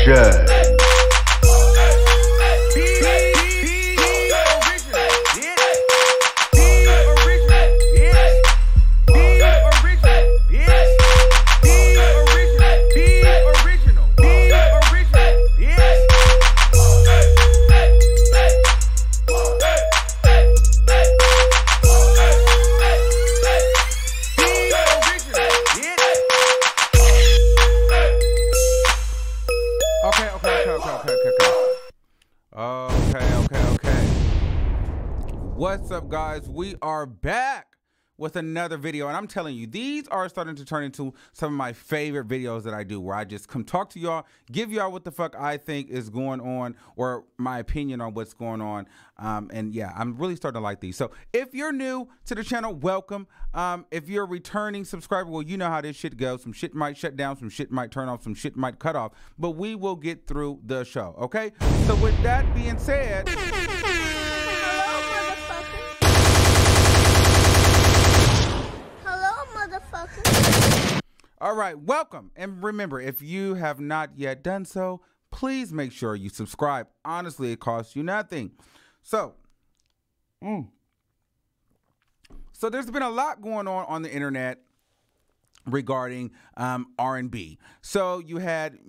production. What's up, guys? We are back with another video, and I'm telling you, these are starting to turn into some of my favorite videos that I do, where I just come talk to y'all, give y'all what the fuck I think is going on, or my opinion on what's going on. And yeah, I'm really starting to like these. So if you're new to the channel, welcome. If you're a returning subscriber, well, you know how this shit goes. Some shit might shut down, some shit might turn off, some shit might cut off, but we will get through the show, okay? So with that being said, all right, welcome. And remember, if you have not yet done so, please make sure you subscribe. Honestly, it costs you nothing. So there's been a lot going on the internet regarding R&B. So you had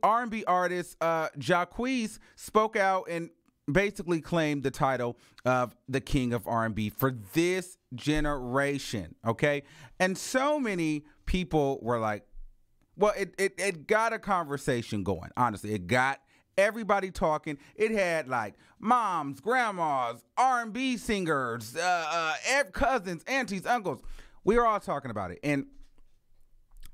R&B artist Jacquees spoke out and basically claimed the title of the king of R&B for this generation, okay? And so many people were like, well, it got a conversation going. Honestly, it got everybody talking. It had like moms, grandmas, R&B singers, cousins, aunties, uncles. We were all talking about it. And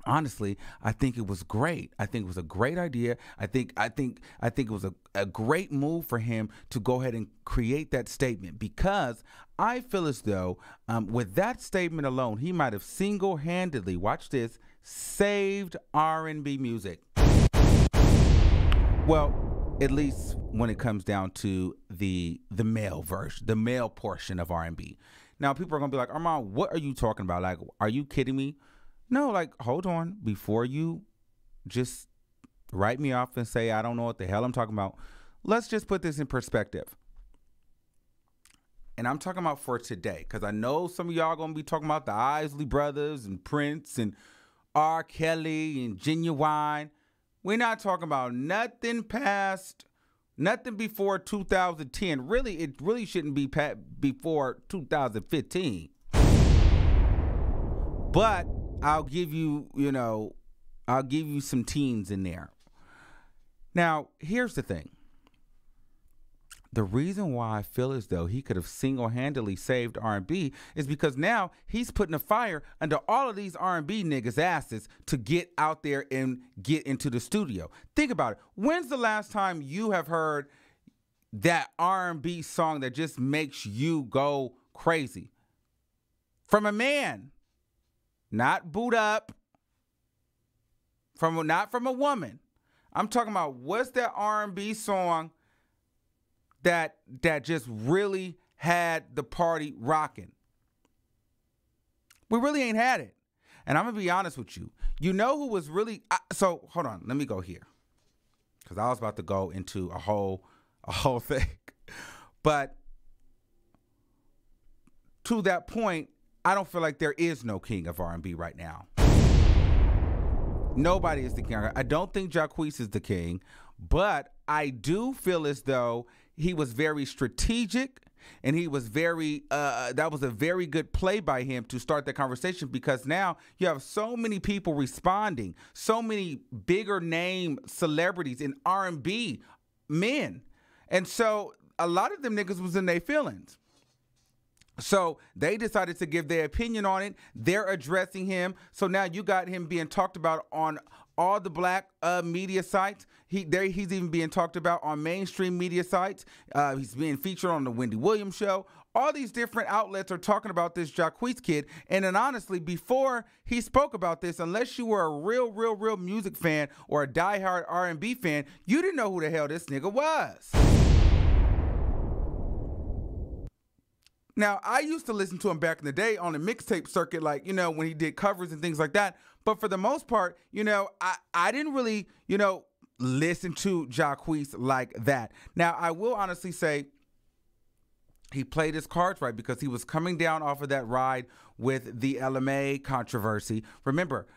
honestly, I think it was great. I think it was a great idea. I think it was a great move for him to go ahead and create that statement, because I feel as though with that statement alone, he might have single-handedly, watch this, saved R&B music. Well, at least when it comes down to the male version, the male portion of R&B. Now, people are gonna be like, Armand, what are you talking about? Like, are you kidding me? No, like, hold on. Before you just write me off and say I don't know what the hell I'm talking about, let's just put this in perspective. And I'm talking about for today, because I know some of y'all going to be talking about the Isley Brothers and Prince and R. Kelly and Genuine. We're not talking about nothing before 2010. Really, it really shouldn't be before 2015. But I'll give you, I'll give you some teens in there. Now, here's the thing. The reason why I feel as though he could have single-handedly saved R&B is because now he's putting a fire under all of these R&B niggas' asses to get out there and get into the studio. Think about it. When's the last time you have heard that R&B song that just makes you go crazy? From a man. Not boot up, not from a woman. I'm talking about, what's that R&B song that just really had the party rocking? We really ain't had it. And I'm gonna be honest with you. You know who was really so hold on, let me go here, because I was about to go into a whole thing. But to that point, I don't feel like there is no king of R&B right now. Nobody is the king. I don't think Jacquees is the king, but I do feel as though he was very strategic, and he was very, that was a very good play by him to start the conversation, because now you have so many people responding, so many bigger name celebrities in R&B, men. And so a lot of them niggas was in their feelings. So they decided to give their opinion on it. They're addressing him. So now you got him being talked about on all the black media sites. He's even being talked about on mainstream media sites. He's being featured on the Wendy Williams show. All these different outlets are talking about this Jacquees kid. And then honestly, before he spoke about this, unless you were a real music fan or a diehard R&B fan, you didn't know who the hell this nigga was. Now, I used to listen to him back in the day on the mixtape circuit, like, when he did covers and things like that. But for the most part, I didn't really, listen to Jacquees like that. Now, I will honestly say he played his cards right because he was coming down off of that ride with the LMA controversy. Remember,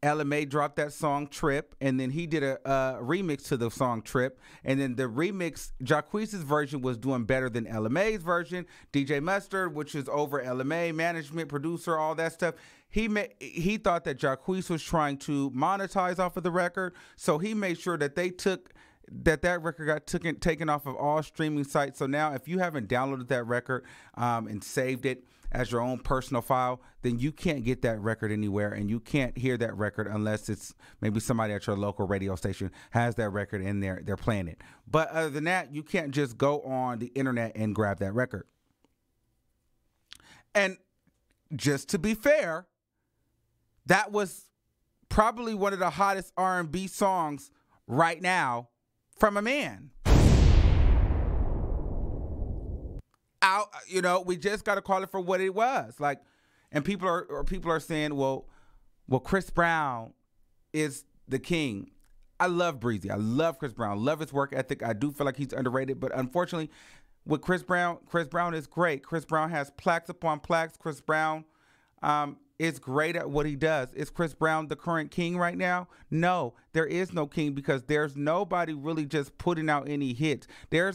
LMA dropped that song Trip, and then he did a remix to the song Trip, and then the remix, Jacquees' version was doing better than LMA's version. DJ Mustard, which is over LMA, management, producer, all that stuff, he thought that Jacquees was trying to monetize off of the record, so he made sure that that record got taken off of all streaming sites. So now if you haven't downloaded that record and saved it as your own personal file, then you can't get that record anywhere, and you can't hear that record unless it's maybe somebody at your local radio station has that record and they're playing it. But other than that, you can't just go on the internet and grab that record. And just to be fair, that was probably one of the hottest R&B songs right now from a man. Out, we just got to call it for what it was. Like, and people are saying, well, Chris Brown is the king. I love Breezy. I love Chris Brown. Love his work ethic. I do feel like he's underrated, but unfortunately, with Chris Brown is great. Chris Brown has plaques upon plaques. Chris Brown is great at what he does. Is Chris Brown the current king right now? No, there is no king because there's nobody really just putting out any hits.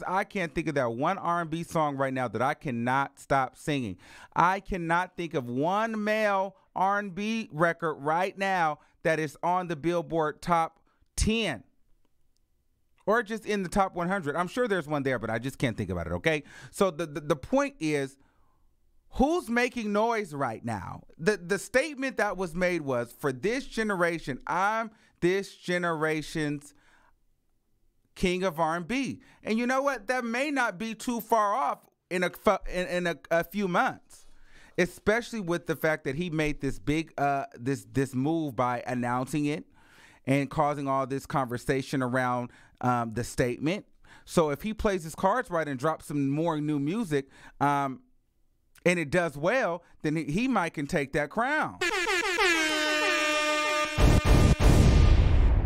I can't think of that one R&B song right now that I cannot stop singing. I cannot think of one male R&B record right now that is on the Billboard top 10 or just in the top 100. I'm sure there's one there, but I just can't think about it, okay? So the point is, who's making noise right now? The statement that was made was, for this generation, I'm this generation's king of R&B. And you know what? That may not be too far off in a few months, especially with the fact that he made this big this move by announcing it and causing all this conversation around the statement. So if he plays his cards right and drops some more new music, and it does well, then he might can take that crown.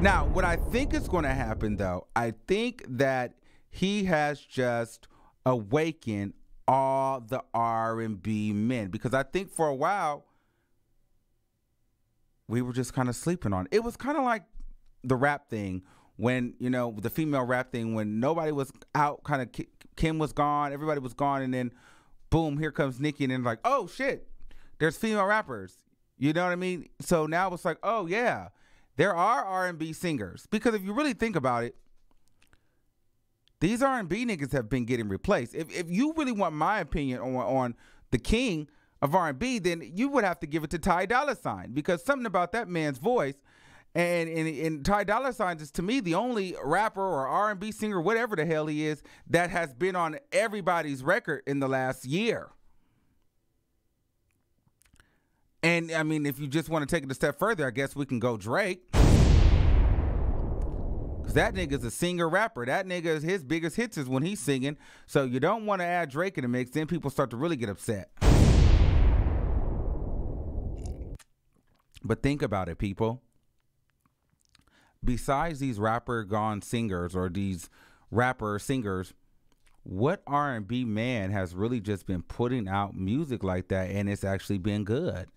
Now, what I think is going to happen, though, I think that he has just awakened all the R&B men, because I think for a while we were just kind of sleeping on it. It was kind of like the rap thing when, the female rap thing, when nobody was out, kind of Kim was gone, everybody was gone, and then boom, here comes Nicki, and then like, oh shit, there's female rappers. You know what I mean? So now it's like, oh yeah, there are R&B singers. Because if you really think about it, these R&B niggas have been getting replaced. If you really want my opinion on the king of R&B, then you would have to give it to Ty Dolla $ign, because something about that man's voice, and Ty Dolla $ign is, to me, the only rapper or R&B singer, whatever the hell he is, that has been on everybody's record in the last year. And I mean, if you just want to take it a step further, I guess we can go Drake. Because that nigga's a singer rapper. That nigga, his biggest hits is when he's singing. So you don't want to add Drake in the mix, then people start to really get upset. But think about it, people. Besides these rapper gone singers or these rapper singers, what R&B man has really just been putting out music like that and it's actually been good?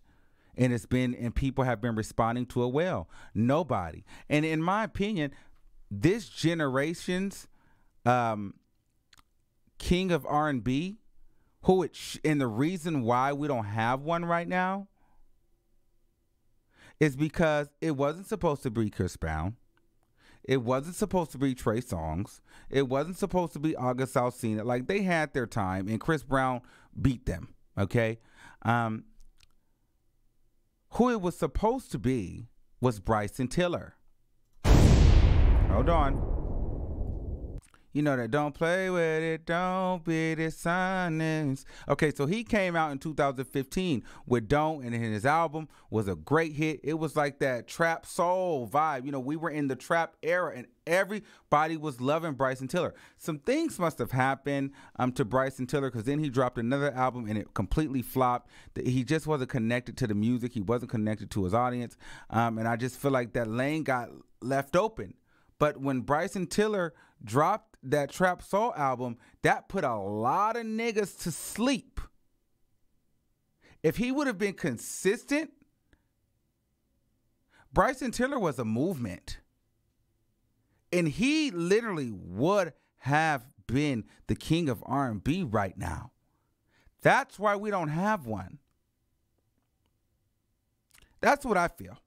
And people have been responding to it well? Nobody. And in my opinion, this generation's king of R&B, and the reason why we don't have one right now, is because it wasn't supposed to be Chris Brown. It wasn't supposed to be Trey Songz. It wasn't supposed to be August Alsina. Like, they had their time, and Chris Brown beat them, okay? Who it was supposed to be was Bryson Tiller. Hold on. You know that don't play with it, don't be dishonest. Okay, so he came out in 2015 with Don't, and his album was a great hit. It was like that trap soul vibe. We were in the trap era, and everybody was loving Bryson Tiller. Some things must have happened to Bryson Tiller, because then he dropped another album and it completely flopped. He just wasn't connected to the music. He wasn't connected to his audience. And I just feel like that lane got left open But when Bryson Tiller dropped that Trap Soul album, that put a lot of niggas to sleep. If he would have been consistent, Bryson Tiller was a movement. And he literally would have been the king of R&B right now. That's why we don't have one. That's what I feel.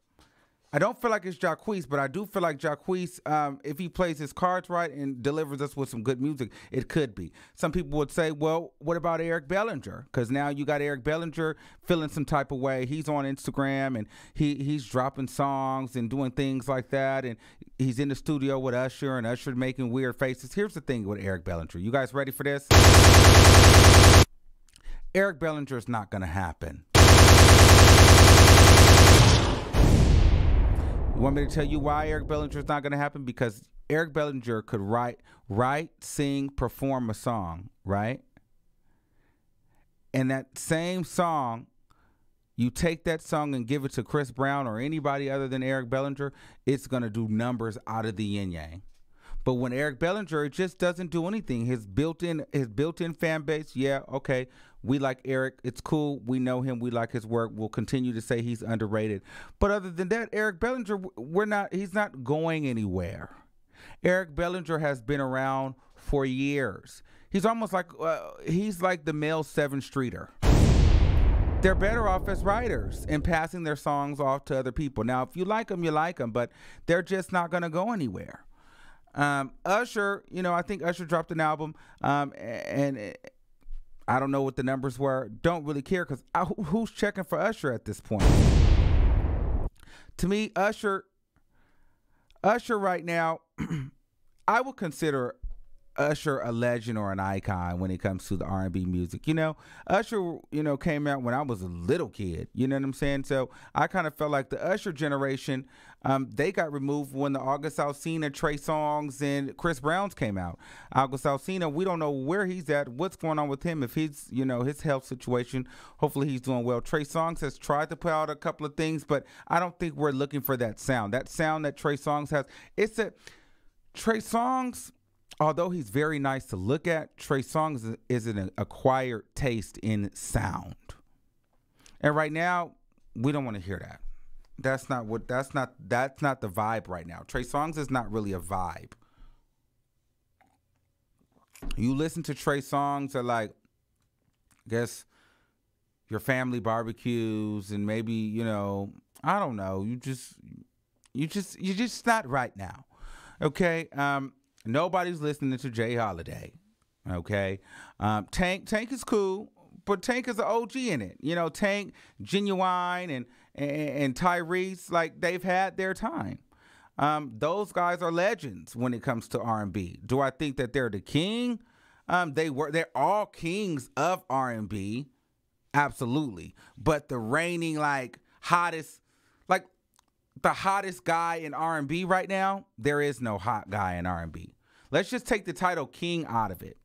I don't feel like it's Jacquees, but I do feel like Jacquees, if he plays his cards right and delivers us with some good music, it could be. Some people would say, well, what about Eric Bellinger? Because now you got Eric Bellinger feeling some type of way. He's on Instagram, and he's dropping songs and doing things like that, and he's in the studio with Usher, and Usher making weird faces. Here's the thing with Eric Bellinger. You guys ready for this? Eric Bellinger is not going to happen. You want me to tell you why Eric Bellinger is not going to happen? Because Eric Bellinger could write, sing, perform a song, right? And that same song, you take that song and give it to Chris Brown or anybody other than Eric Bellinger, it's going to do numbers out of the yin-yang. But when Eric Bellinger, it just doesn't do anything. His built-in fan base, yeah, okay, we like Eric. It's cool. We know him. We like his work. We'll continue to say he's underrated. But other than that, Eric Bellinger, he's not going anywhere. Eric Bellinger has been around for years. He's almost like, he's like the male 7th Streeter. They're better off as writers and passing their songs off to other people. Now, if you like them, you like them, but they're just not going to go anywhere. Usher, I think Usher dropped an album, and I don't know what the numbers were. Don't really care, because who's checking for Usher at this point? To me, Usher right now, I would consider Usher a legend or an icon when it comes to the R&B music. Usher, came out when I was a little kid. You know what I'm saying? So I kind of felt like the Usher generation, they got removed when the August Alsina, Trey Songz, and Chris Brown's came out. August Alsina, we don't know where he's at, what's going on with him, if he's, his health situation. Hopefully he's doing well. Trey Songz has tried to put out a couple of things, but I don't think we're looking for that sound. That sound that Trey Songz has, Trey Songz, although he's very nice to look at, Trey Songz is an acquired taste in sound. And right now, we don't want to hear that. That's not the vibe right now. Trey Songz is not really a vibe. You listen to Trey Songz at, like, I guess your family barbecues, and maybe, I don't know, you're just not right now. Okay? Nobody's listening to Jay Holiday. Okay? Tank is cool, but Tank is an OG in it. Tank, Genuine, and Tyrese, like, they've had their time. Those guys are legends when it comes to R&B. Do I think that they're the king? They're all kings of R&B. Absolutely. But the reigning, like, hottest, like, the hottest guy in R&B right now, there is no hot guy in R&B. Let's just take the title king out of it.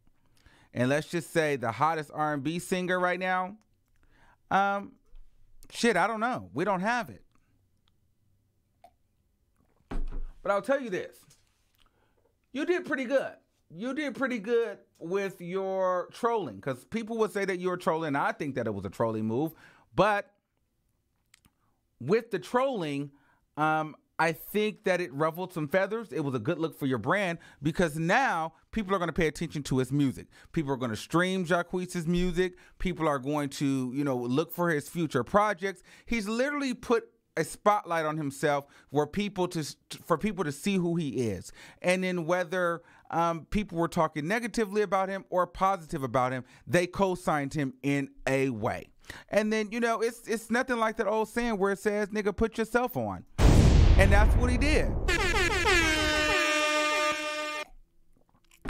And let's just say the hottest R&B singer right now, shit, I don't know. We don't have it. But I'll tell you this. You did pretty good. You did pretty good with your trolling, because people would say that you were trolling. I think that it was a trolling move. But with the trolling, I think that it ruffled some feathers. It was a good look for your brand, because now people are going to pay attention to his music. People are going to stream Jacquees' music. People are going to, look for his future projects. He's literally put a spotlight on himself for people to see who he is. And then whether people were talking negatively about him or positive about him, they co-signed him in a way. And then, it's nothing like that old saying where it says, nigga, put yourself on. And that's what he did.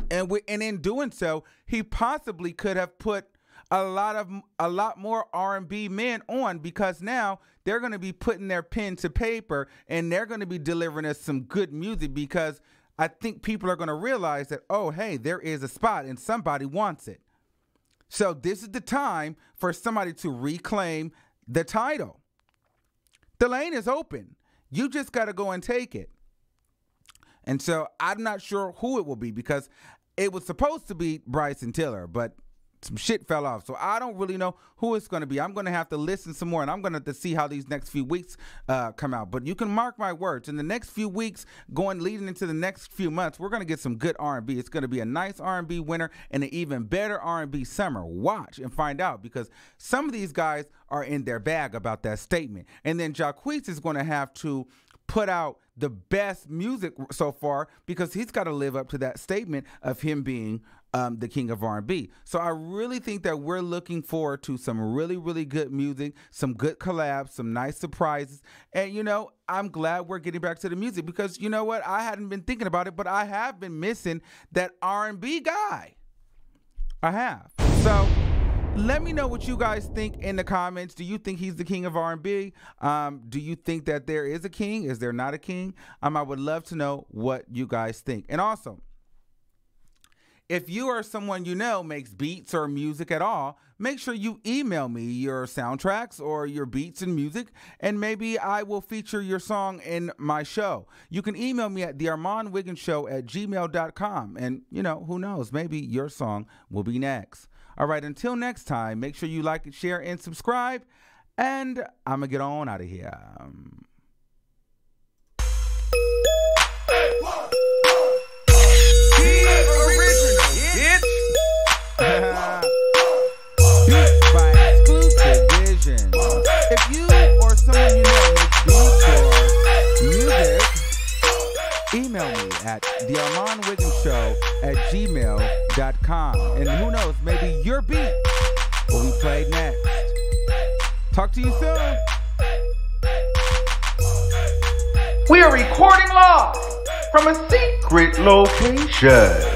And in doing so, he possibly could have put a lot more R&B men on, because now they're going to be putting their pen to paper and they're going to be delivering us some good music, because I think people are going to realize that, oh, hey, there is a spot and somebody wants it. So this is the time for somebody to reclaim the title. The lane is open. You just got to go and take it. And so I'm not sure who it will be, because it was supposed to be Bryson Tiller, but some shit fell off. So I don't really know who it's going to be. I'm going to have to listen some more, and I'm going to have to see how these next few weeks come out. But you can mark my words. In the next few weeks, leading into the next few months, we're going to get some good R&B. It's going to be a nice R&B winter and an even better R&B summer. Watch and find out, because some of these guys are in their bag about that statement. And then Jacquees is going to have to put out the best music so far, because he's got to live up to that statement of him being the king of R&B. So I really think that we're looking forward to some really, really good music, some good collabs, some nice surprises. And, you know, I'm glad we're getting back to the music, because, you know what, I hadn't been thinking about it, but I have been missing that R&B guy. I have. So let me know what you guys think in the comments. Do you think he's the king of R&B? Do you think that there is a king? Is there not a king? I would love to know what you guys think. And also, if you or someone you know makes beats or music at all, make sure you email me your soundtracks or your beats and music, and maybe I will feature your song in my show. You can email me at thearmandwigginshow@gmail.com, and, you know, who knows, maybe your song will be next. All right, until next time, make sure you like and share and subscribe, and I'm going to get on out of here. By Exclusive Vision. If you or someone you know makes beats or music, email me at thearmandwigginshow@gmail.com. And who knows, maybe your beat will be played next. Talk to you soon. We are recording live from a secret location.